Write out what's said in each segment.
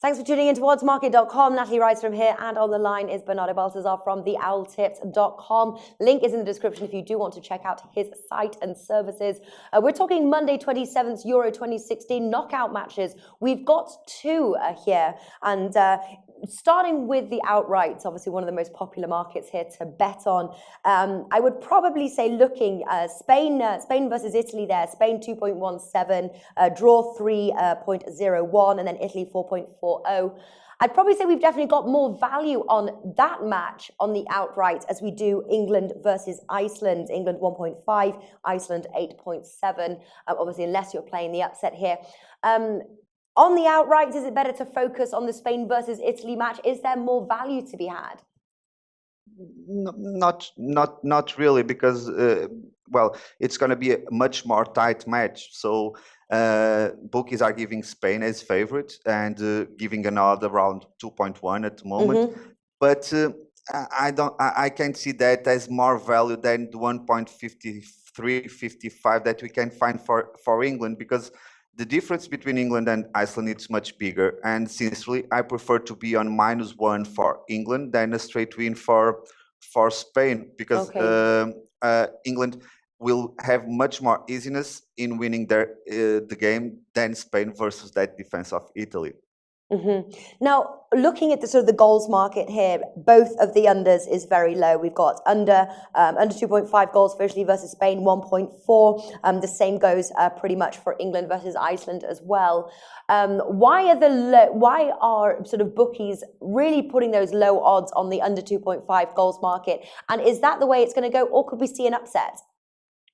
Thanks for tuning in to oddsmarket.com. Natalie Rydstrom here, and on the line is Bernardo Baltazar from theowltips.com. Link is in the description if you do want to check out his site and services. We're talking Monday 27th Euro 2016 knockout matches. We've got two here, and starting with the outrights, obviously one of the most popular markets here to bet on. I would probably say looking Spain versus Italy there. Spain 2.17, draw 3.01, and then Italy 4.40. I'd probably say we've definitely got more value on that match on the outright as we do England versus Iceland. England 1.5, Iceland 8.7. Obviously, unless you're playing the upset here. On the outright, is it better to focus on the Spain versus Italy match? Is there more value to be had? Not really, because well, it's going to be a much more tight match. So bookies are giving Spain as favorite and giving an odd around 2.1 at the moment. But I can't see that as more value than the 1.53, 55 that we can find for England, because the difference between England and Iceland is much bigger. And sincerely, I prefer to be on -1 for England than a straight win for Spain, because England will have much more easiness in winning the game than Spain versus that defense of Italy. Now, looking at the sort of the goals market here, both of the unders is very low. We've got under 2.5 goals for Italy versus Spain, 1.4. The same goes pretty much for England versus Iceland as well. Why are sort of bookies really putting those low odds on the under 2.5 goals market? And is that the way it's going to go, or could we see an upset?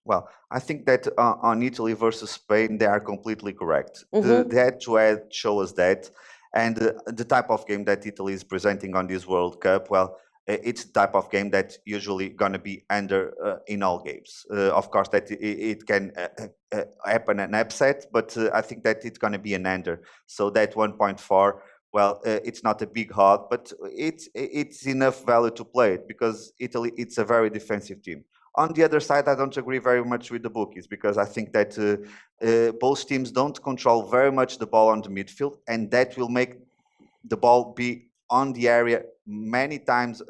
Well, I think that on Italy versus Spain, they are completely correct. The head-to-head shows that. And the type of game that Italy is presenting on this World Cup, well, it's the type of game that's usually going to be under in all games. Of course, that it can happen an upset, but I think that it's going to be an under. So that 1.4, well, it's not a big odd, but it's enough value to play it, because Italy, it's a very defensive team. On the other side, I don't agree very much with the bookies, because I think that both teams don't control very much the ball on the midfield, and that will make the ball be on the area many times,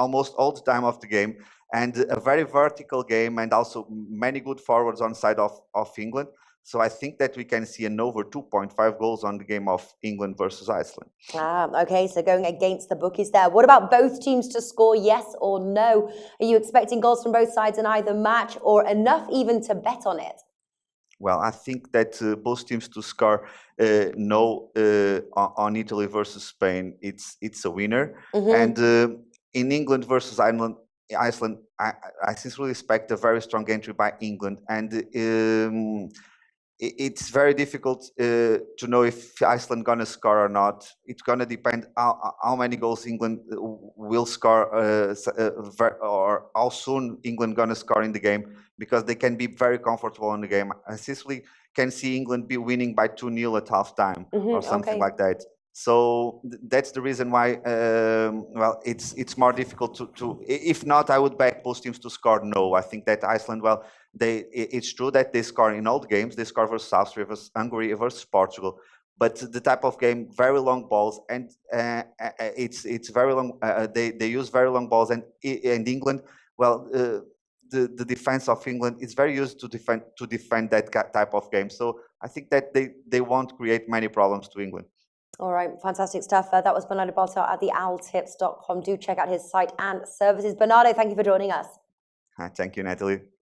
almost all the time of the game, and a very vertical game, and also many good forwards on side of England. So I think that we can see an over 2.5 goals on the game of England versus Iceland. Okay, so going against the bookies there. What about both teams to score, yes or no? Are you expecting goals from both sides in either match, or enough even to bet on it? Well, I think that both teams to score no on Italy versus Spain, it's a winner. And in England versus Iceland, I sincerely expect a very strong entry by England, and it's very difficult to know if Iceland gonna score or not. It's gonna depend how many goals England will score, or how soon England gonna score in the game, because they can be very comfortable in the game. I sincerely can see England be winning by 2-0 at halftime or something like that. So that's the reason why, well, it's more difficult to. If not, I would back both teams to score no. I think that Iceland, well, it's true that they score in all the games. They score versus Austria, versus Hungary, versus Portugal. But the type of game, very long balls, and it's very long. They use very long balls, and England, well, the defense of England is very used to defend that type of game. So I think that they won't create many problems to England. All right, fantastic stuff. That was Bernardo Baltazar at theowltips.com. Do check out his site and services. Bernardo, thank you for joining us. Thank you, Natalie.